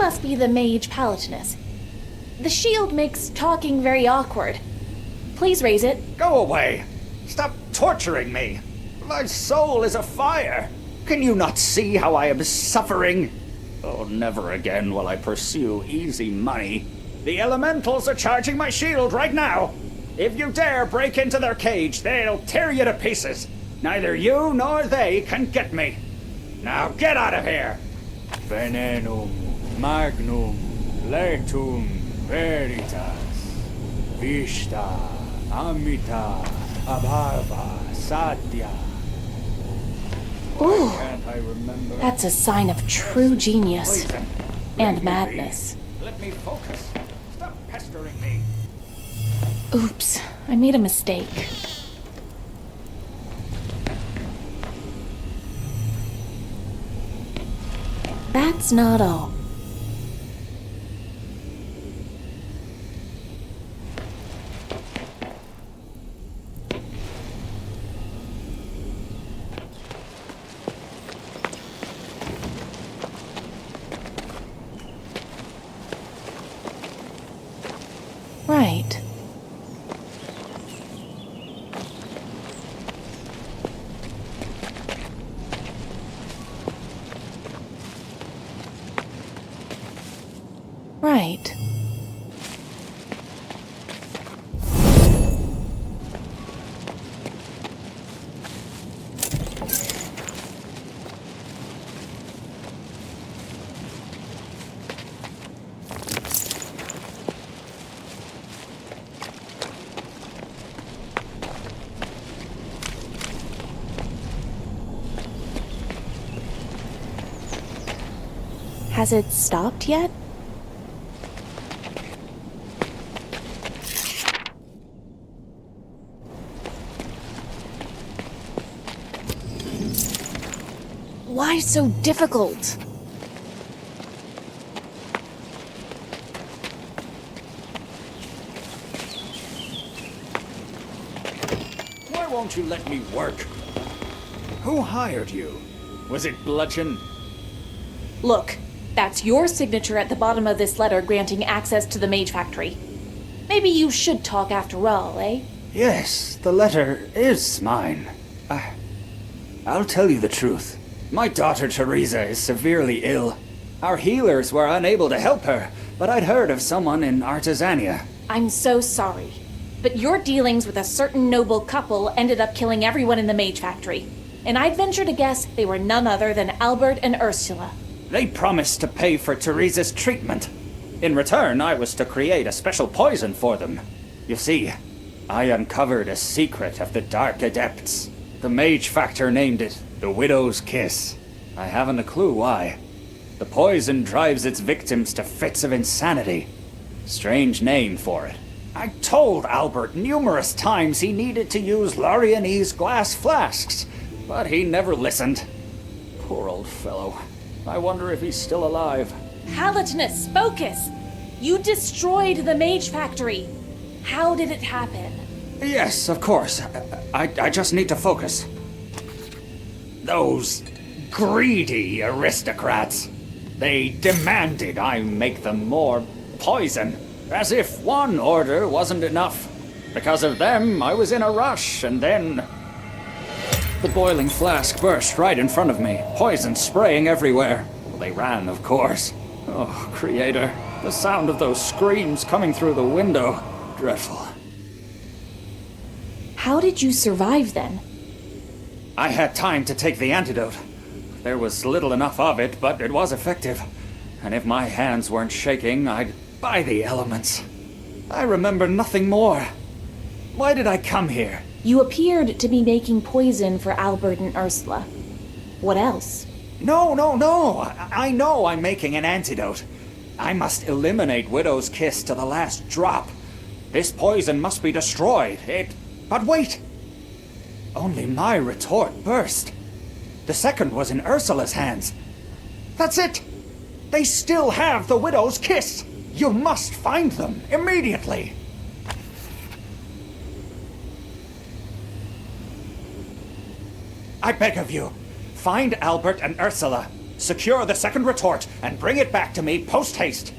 must be the mage Palatinos. The shield makes talking very awkward. Please raise it. Go away! Stop torturing me! My soul is afire! Can you not see how I am suffering? Oh, never again will I pursue easy money. The elementals are charging my shield right now! If you dare break into their cage, they'll tear you to pieces! Neither you nor they can get me! Now get out of here! Venenum, magnum, letum, veritas, vista, amita, abharva, satya. Ooh, Can't I remember? that's a sign of true genius. Poison. And madness. Let me focus. Stop pestering me. Oops, I made a mistake. That's not all. Right. Right. Has it stopped yet? Why so difficult? Why won't you let me work? Who hired you? Was it Bludgeon? Look, that's your signature at the bottom of this letter granting access to the mage factory. Maybe you should talk after all, eh? Yes, the letter is mine. I'll tell you the truth. My daughter Teresa is severely ill. Our healers were unable to help her, but I'd heard of someone in Artisania. I'm so sorry, but your dealings with a certain noble couple ended up killing everyone in the mage factory. And I'd venture to guess they were none other than Albert and Ursula. They promised to pay for Teresa's treatment. In return, I was to create a special poison for them. You see, I uncovered a secret of the Dark Adepts. The mage factor named it the Widow's Kiss. I haven't a clue why. The poison drives its victims to fits of insanity. Strange name for it. I told Albert numerous times he needed to use Lorianese glass flasks, but he never listened. Poor old fellow. I wonder if he's still alive. Palatinos, focus! You destroyed the mage factory. How did it happen? Yes, of course. I just need to focus. Those greedy aristocrats. They demanded I make them more poison, as if one order wasn't enough. Because of them, I was in a rush, and then... The boiling flask burst right in front of me, poison spraying everywhere. They ran, of course. Oh, Creator, the sound of those screams coming through the window. Dreadful. How did you survive then? I had time to take the antidote. There was little enough of it, but it was effective. And if my hands weren't shaking, I'd buy the elements. I remember nothing more. Why did I come here? You appeared to be making poison for Albert and Ursula. What else? No. I know I'm making an antidote. I must eliminate Widow's Kiss to the last drop. This poison must be destroyed. But wait! Only my retort burst. The second was in Ursula's hands. That's it! They still have the Widow's Kiss! You must find them immediately! I beg of you, find Albert and Ursula. Secure the second retort and bring it back to me post-haste.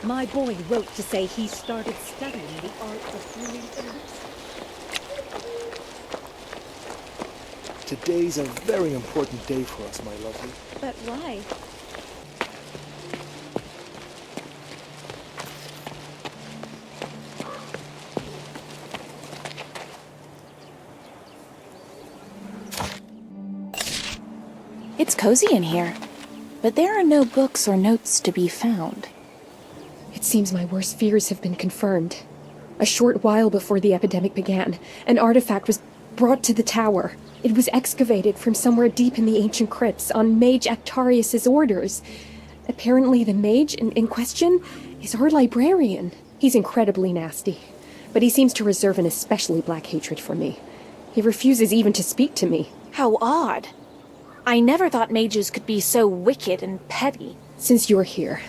My boy wrote to say he started studying the art of brewing herbs. Today's a very important day for us, my lovely. But why? It's cozy in here, but there are no books or notes to be found. It seems my worst fears have been confirmed. A short while before the epidemic began, an artifact was brought to the tower. It was excavated from somewhere deep in the ancient crypts on Mage Actarius's orders. Apparently the mage in question is our librarian. He's incredibly nasty, but he seems to reserve an especially black hatred for me. He refuses even to speak to me. How odd. I never thought mages could be so wicked and petty. Since you're here,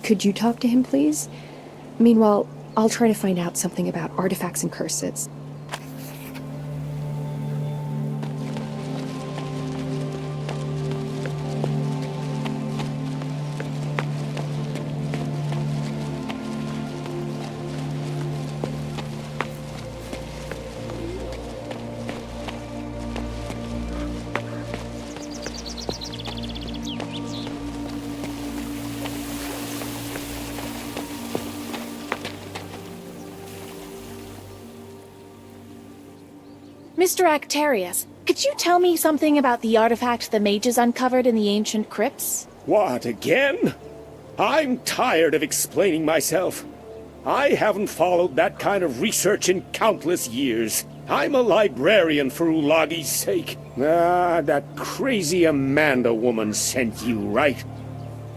could you talk to him, please? Meanwhile, I'll try to find out something about artifacts and curses. Mr. Actarius, could you tell me something about the artifact the mages uncovered in the ancient crypts? What, again? I'm tired of explaining myself. I haven't followed that kind of research in countless years. I'm a librarian for Ulagi's sake. Ah, that crazy Amanda woman sent you, right?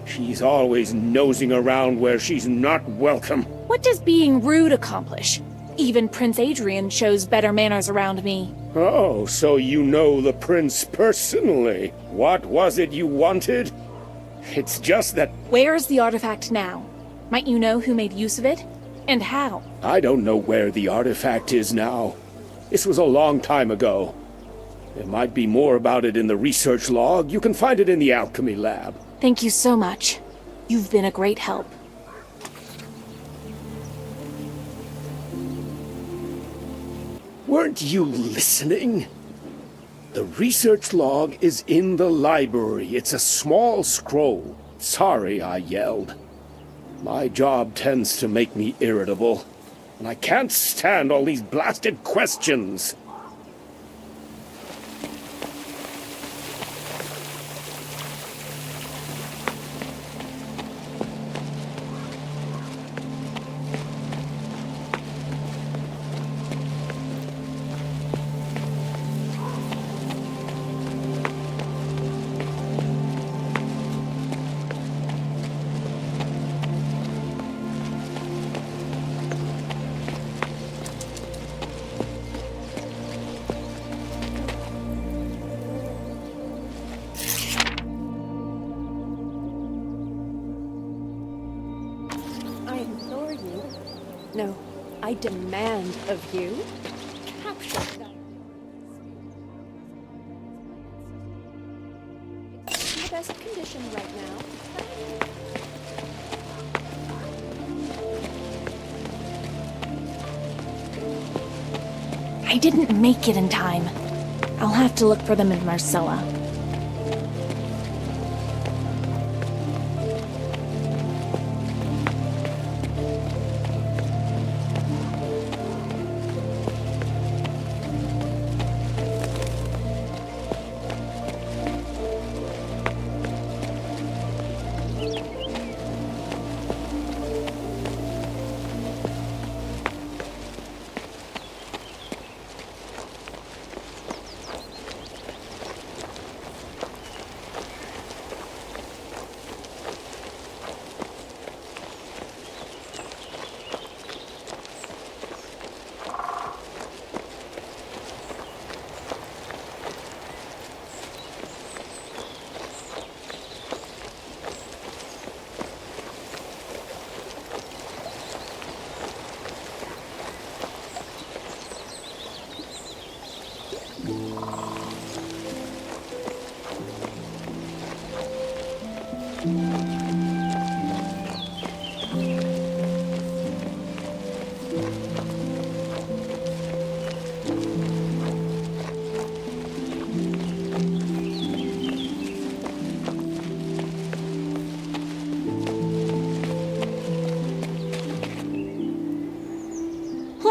She's always nosing around where she's not welcome. What does being rude accomplish? Even Prince Adrian shows better manners around me. Oh, so you know the prince personally. What was it you wanted? It's just that Where's the artifact now? Might you know who made use of it? And how? I don't know where the artifact is now. This was a long time ago. There might be more about it in the research log. You can find it in the alchemy lab. Thank you so much. You've been a great help. Weren't you listening? The research log is in the library. It's a small scroll. Sorry I yelled. My job tends to make me irritable, and I can't stand all these blasted questions. No, I demand of you. Capture that. It's in the best condition right now. I didn't make it in time. I'll have to look for them in Marcella.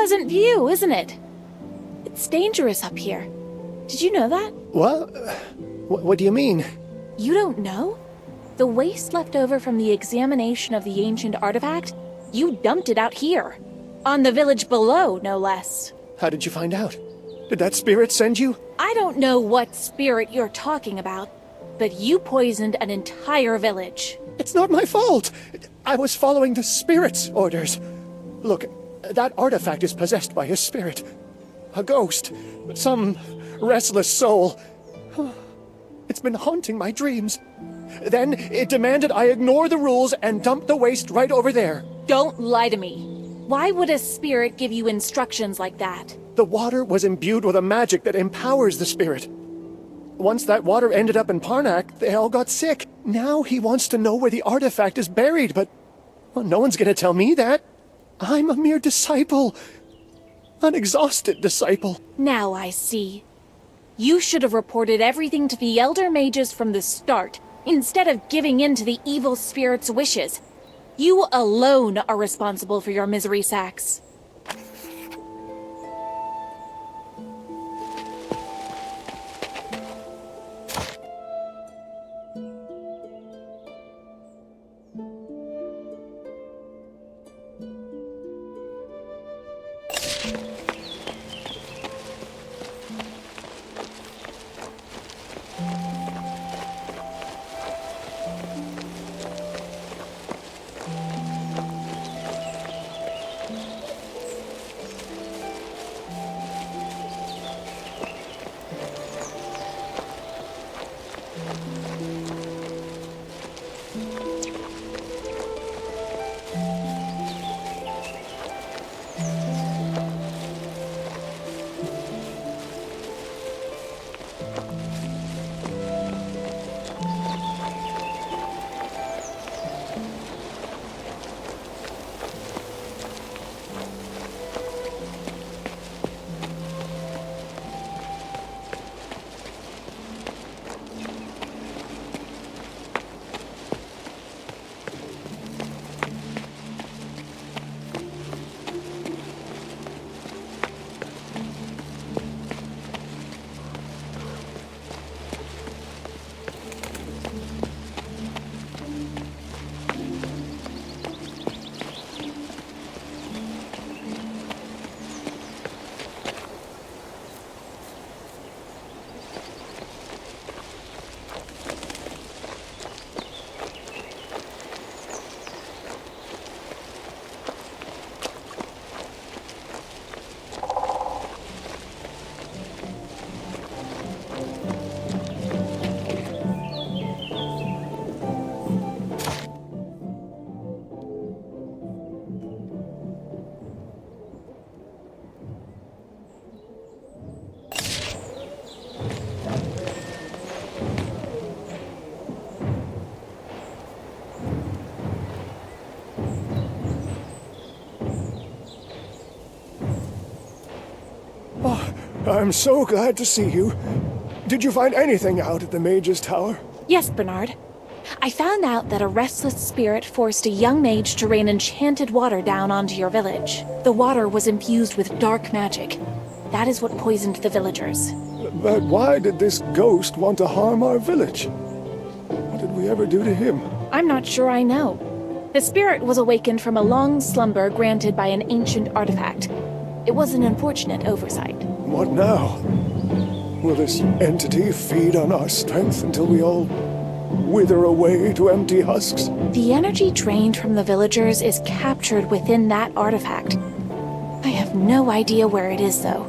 pleasant view, isn't it? It's dangerous up here. Did you know that? What? What do you mean? You don't know? The waste left over from the examination of the ancient artifact, you dumped it out here. On the village below, no less. How did you find out? Did that spirit send you? I don't know what spirit you're talking about, but you poisoned an entire village. It's not my fault. I was following the spirit's orders. Look, that artifact is possessed by a spirit. A ghost. Some restless soul. It's been haunting my dreams. Then it demanded I ignore the rules and dump the waste right over there. Don't lie to me. Why would a spirit give you instructions like that? The water was imbued with a magic that empowers the spirit. Once that water ended up in Parnak, they all got sick. Now he wants to know where the artifact is buried, but well, no one's gonna tell me that. I'm a mere disciple. An exhausted disciple. Now I see. You should have reported everything to the Elder Mages from the start, instead of giving in to the evil spirit's wishes. You alone are responsible for your misery sacks. I'm so glad to see you. Did you find anything out at the Mage's Tower? Yes, Bernard. I found out that a restless spirit forced a young mage to rain enchanted water down onto your village. The water was infused with dark magic. That is what poisoned the villagers. But why did this ghost want to harm our village? What did we ever do to him? I'm not sure I know. The spirit was awakened from a long slumber granted by an ancient artifact. It was an unfortunate oversight. What now? Will this entity feed on our strength until we all wither away to empty husks? The energy drained from the villagers is captured within that artifact. I have no idea where it is, though.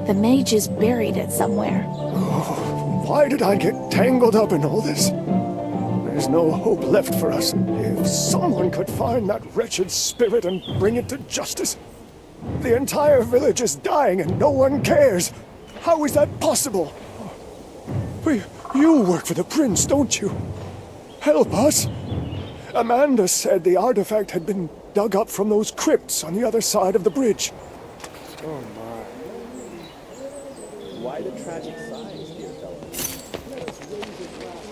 The mage is buried it somewhere. Oh, why did I get tangled up in all this? There's no hope left for us. If someone could find that wretched spirit and bring it to justice. The entire village is dying and no one cares. How is that possible? You work for the prince, don't you? Help us. Amanda said the artifact had been dug up from those crypts on the other side of the bridge. Oh my. Why the tragic sighs, dear fellow? Let us raise it loud.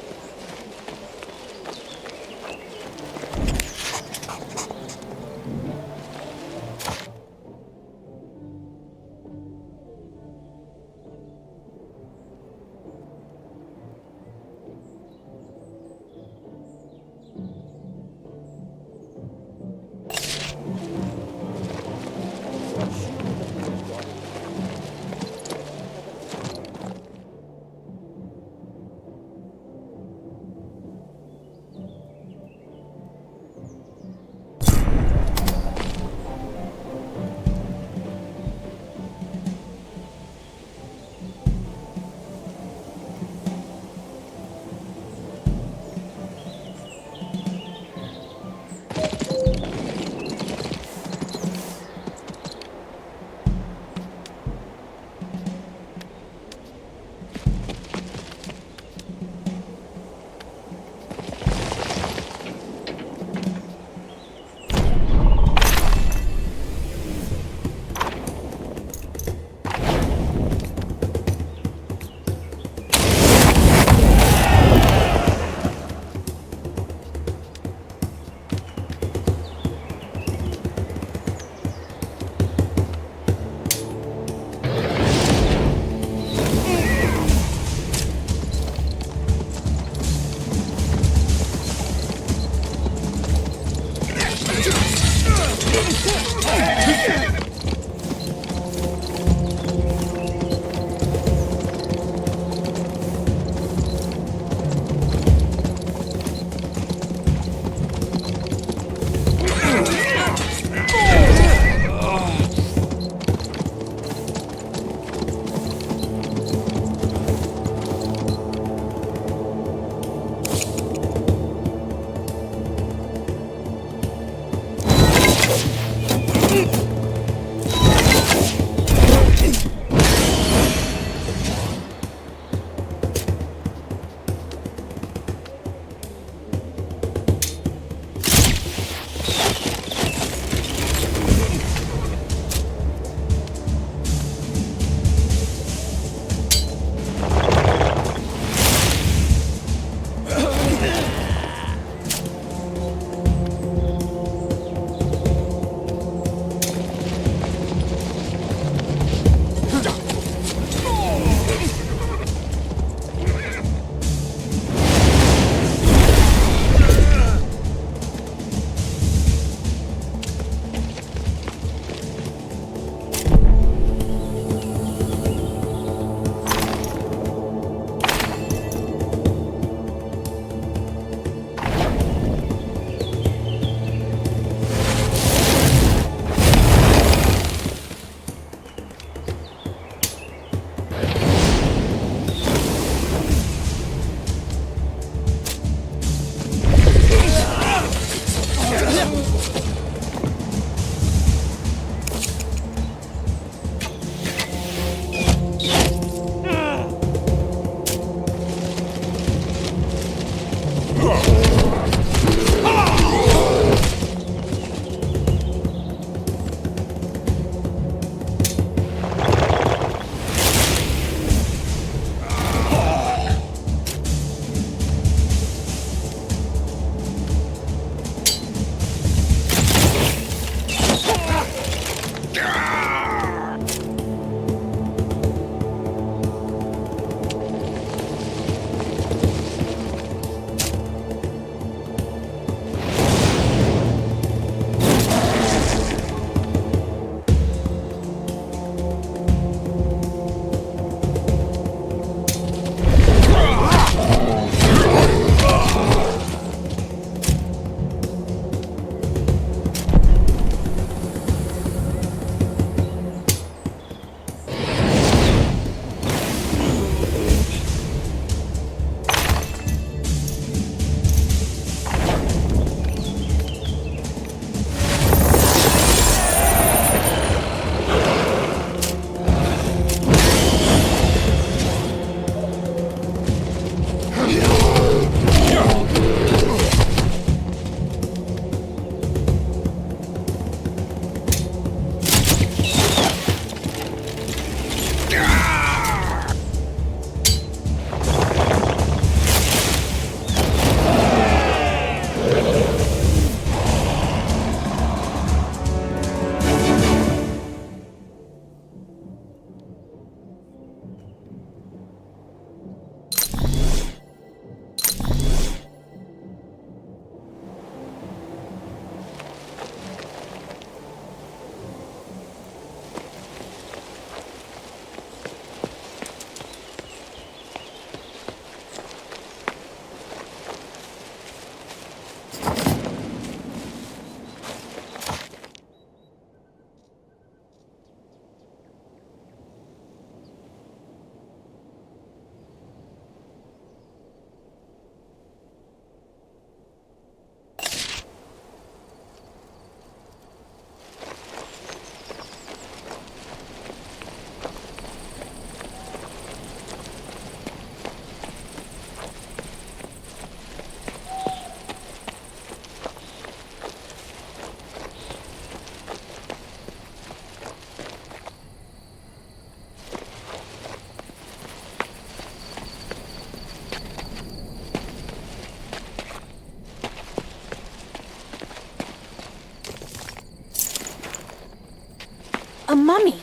mummy!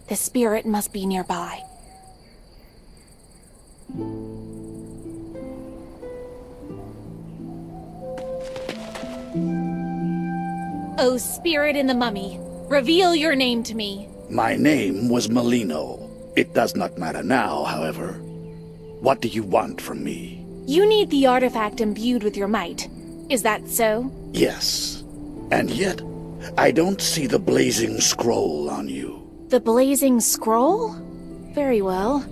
The spirit must be nearby. Oh, spirit in the mummy, reveal your name to me. My name was Molino. It does not matter now, however. What do you want from me? You need the artifact imbued with your might. Is that so? Yes. And yet, I don't see the blazing scroll on you. The blazing scroll? Very well.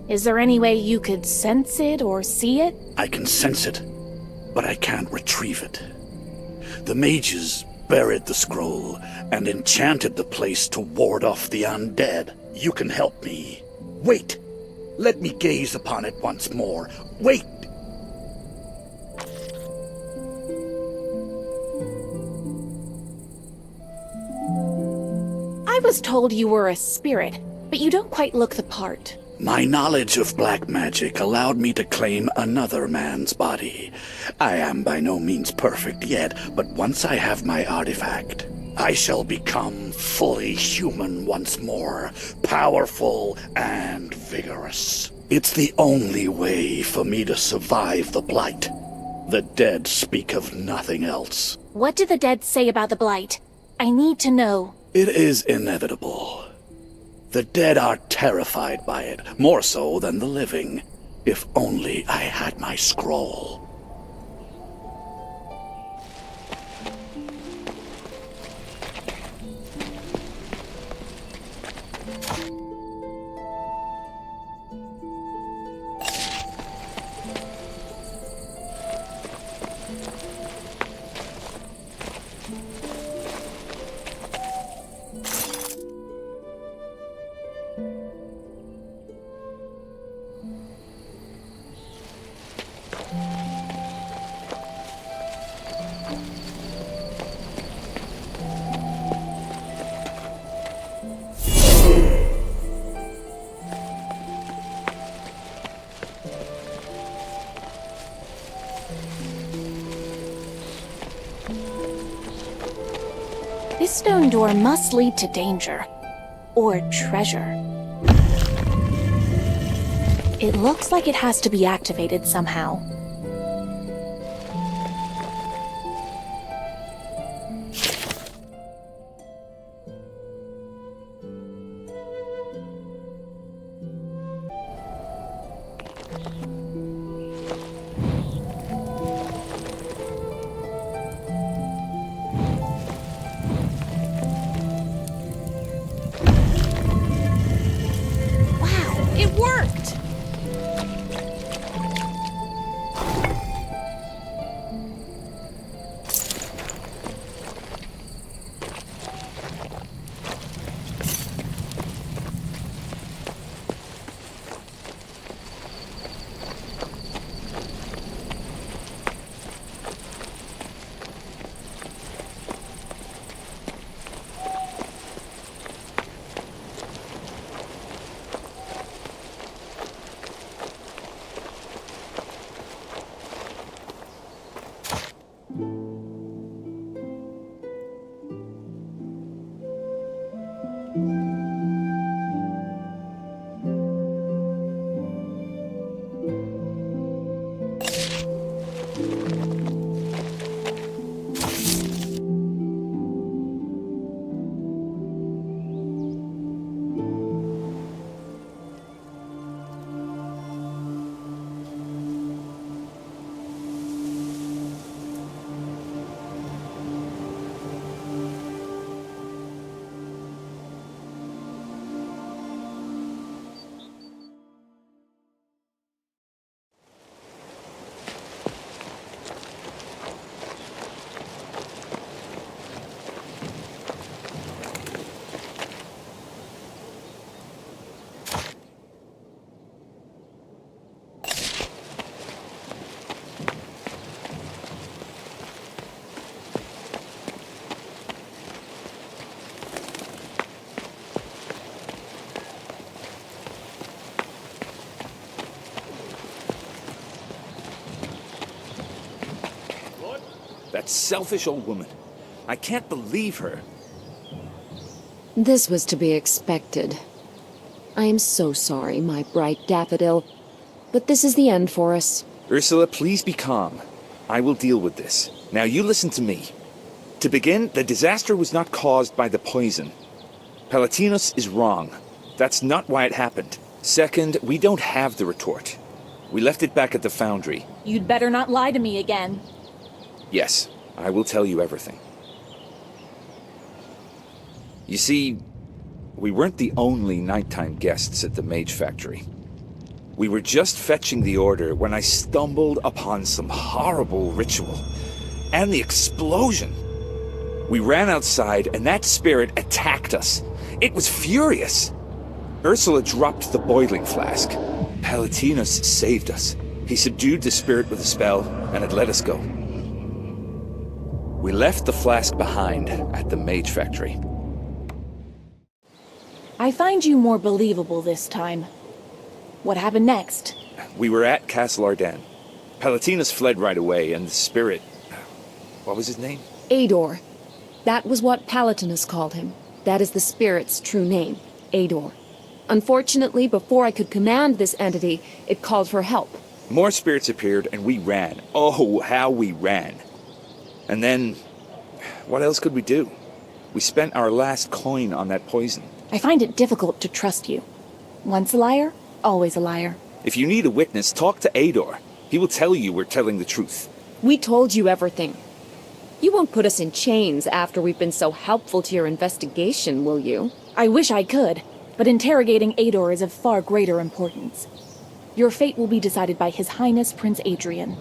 Is there any way you could sense it or see it? I can sense it, but I can't retrieve it. The mages buried the scroll and enchanted the place to ward off the undead. You can help me. Wait! Let me gaze upon it once more. Wait! I was told you were a spirit, but you don't quite look the part. My knowledge of black magic allowed me to claim another man's body. I am by no means perfect yet, but once I have my artifact, I shall become fully human once more, powerful and vigorous. It's the only way for me to survive the blight. The dead speak of nothing else. What do the dead say about the blight? I need to know. It is inevitable. The dead are terrified by it, more so than the living. If only I had my scroll. This stone door must lead to danger. Or treasure. It looks like it has to be activated somehow. It worked! That selfish old woman. I can't believe her. This was to be expected. I am so sorry, my bright daffodil, but this is the end for us. Ursula, please be calm. I will deal with this. Now you listen to me. To begin, the disaster was not caused by the poison. Palatinos is wrong. That's not why it happened. Second, we don't have the retort. We left it back at the foundry. You'd better not lie to me again. Yes, I will tell you everything. You see, we weren't the only nighttime guests at the magefactory. We were just fetching the order when I stumbled upon some horrible ritual. And the explosion! We ran outside and that spirit attacked us. It was furious. Ursula dropped the boiling flask. Palatinos saved us. He subdued the spirit with a spell and it let us go. We left the flask behind at the magefactory. I find you more believable this time. What happened next? We were at Castle Ardennes. Palatinos fled right away and the spirit... What was his name? Ador. That was what Palatinos called him. That is the spirit's true name, Ador. Unfortunately, before I could command this entity, it called for help. More spirits appeared and we ran. Oh, how we ran. And then, what else could we do? We spent our last coin on that poison. I find it difficult to trust you. Once a liar, always a liar. If you need a witness, talk to Ador. He will tell you we're telling the truth. We told you everything. You won't put us in chains after we've been so helpful to your investigation, will you? I wish I could, but interrogating Ador is of far greater importance. Your fate will be decided by His Highness Prince Adrian.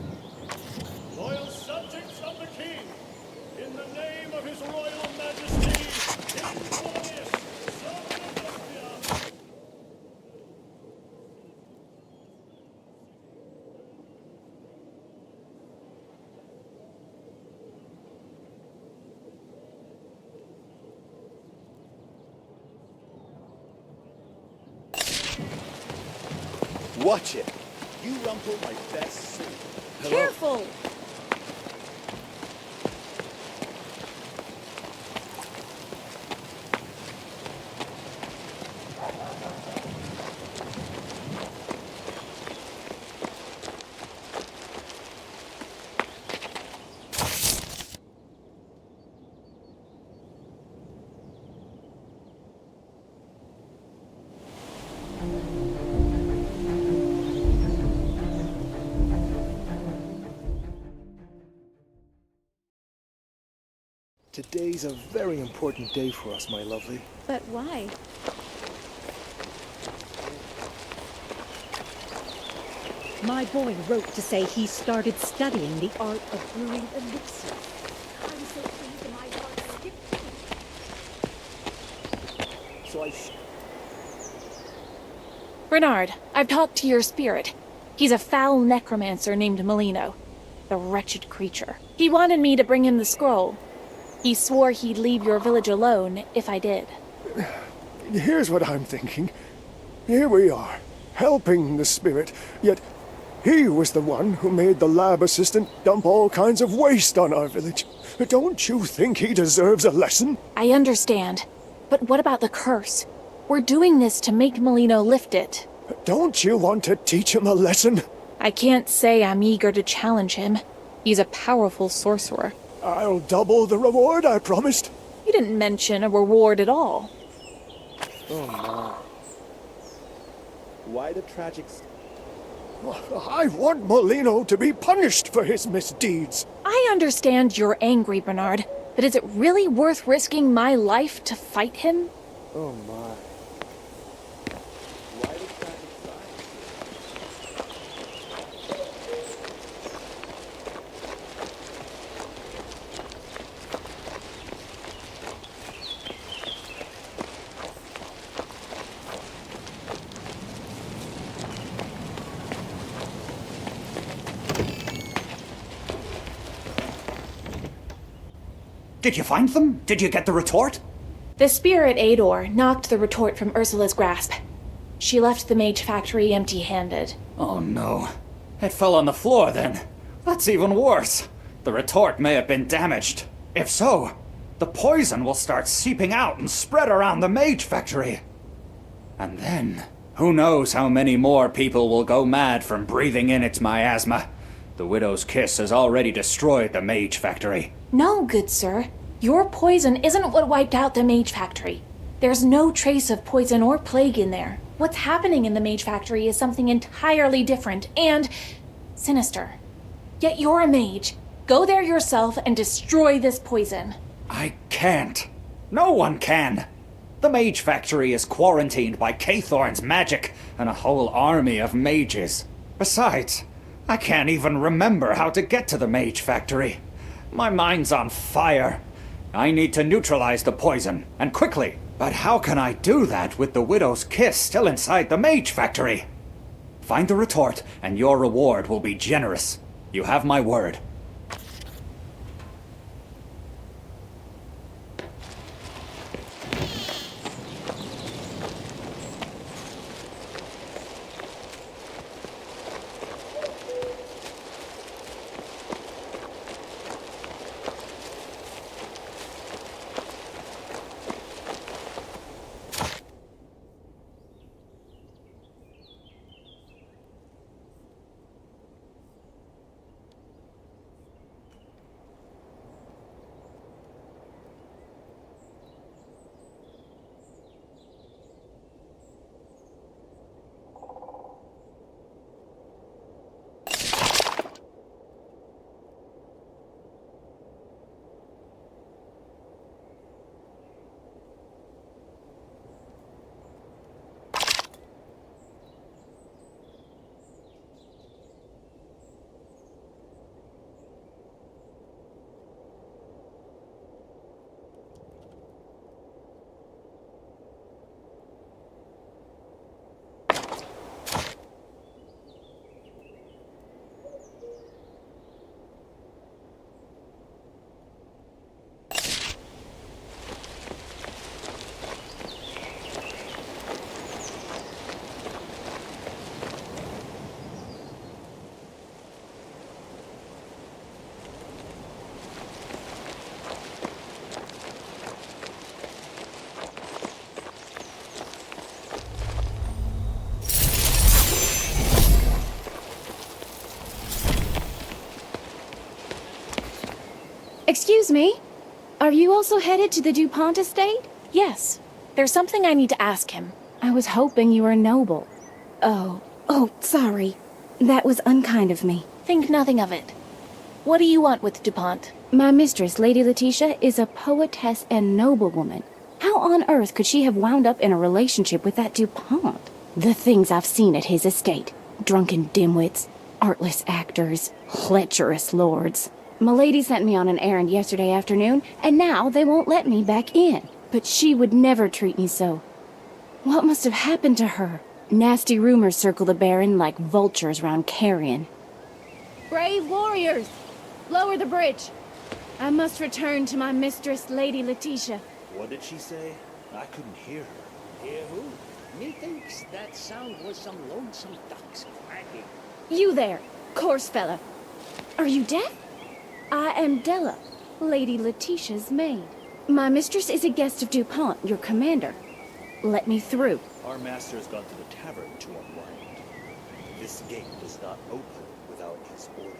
Loyal subjects of the king, in the name of his royal majesty, Victorious, Sovereign. Watch it. You rumpled my best suit. Careful! Today's a very important day for us, my lovely. But why? My boy wrote to say he started studying the art of brewing elixir. I'm so pleased and my heart skipped. So Bernard, I've talked to your spirit. He's a foul necromancer named Molino. The wretched creature. He wanted me to bring him the scroll. He swore he'd leave your village alone if I did. Here's what I'm thinking. Here we are, helping the spirit, yet he was the one who made the lab assistant dump all kinds of waste on our village. Don't you think he deserves a lesson? I understand. But what about the curse? We're doing this to make Molino lift it. Don't you want to teach him a lesson? I can't say I'm eager to challenge him. He's a powerful sorcerer. I'll double the reward I promised. You didn't mention a reward at all. Oh my. Why the tragic... I want Molino to be punished for his misdeeds. I understand you're angry, Bernard, but is it really worth risking my life to fight him? Oh my. Why the tragic Did you find them? Did you get the retort? The spirit Ador knocked the retort from Ursula's grasp. She left the magefactory empty-handed. Oh no. It fell on the floor then. That's even worse. The retort may have been damaged. If so, the poison will start seeping out and spread around the mage factory. And then, who knows how many more people will go mad from breathing in its miasma. The Widow's Kiss has already destroyed the mage factory. No, good sir. Your poison isn't what wiped out the mage factory. There's no trace of poison or plague in there. What's happening in the mage factory is something entirely different and sinister. Yet you're a mage. Go there yourself and destroy this poison. I can't. No one can. The mage factory is quarantined by Cathorn's magic and a whole army of mages. Besides, I can't even remember how to get to the mage factory. My mind's on fire. I need to neutralize the poison, and quickly. But how can I do that with the Widow's Kiss still inside the mage factory? Find the retort, and your reward will be generous. You have my word. Excuse me? Are you also headed to the Dupont estate? Yes. There's something I need to ask him. I was hoping you were noble. Oh, sorry. That was unkind of me. Think nothing of it. What do you want with Dupont? My mistress, Lady Letitia, is a poetess and noblewoman. How on earth could she have wound up in a relationship with that Dupont? The things I've seen at his estate. Drunken dimwits, artless actors, lecherous lords. Milady sent me on an errand yesterday afternoon, and now they won't let me back in. But she would never treat me so. What must have happened to her? Nasty rumors circle the Baron like vultures round carrion. Brave warriors! Lower the bridge. I must return to my mistress, Lady Letitia. What did she say? I couldn't hear her. Hear who? Methinks that sound was some lonesome ducks quacking. You there, coarse fella. Are you deaf? I am Della, Lady Letitia's maid. My mistress is a guest of Dupont, your commander. Let me through. Our master has gone to the tavern to unwind. This gate does not open without his order.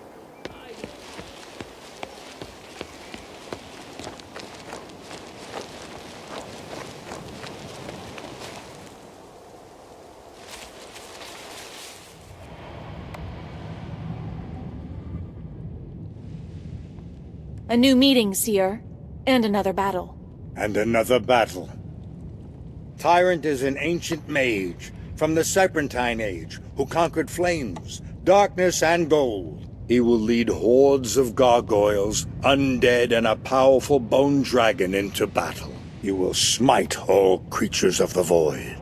A new meeting, Seer. And another battle. And another battle. Tyrant is an ancient mage from the Serpentine Age who conquered flames, darkness, and gold. He will lead hordes of gargoyles, undead, and a powerful bone dragon into battle. You will smite all creatures of the void.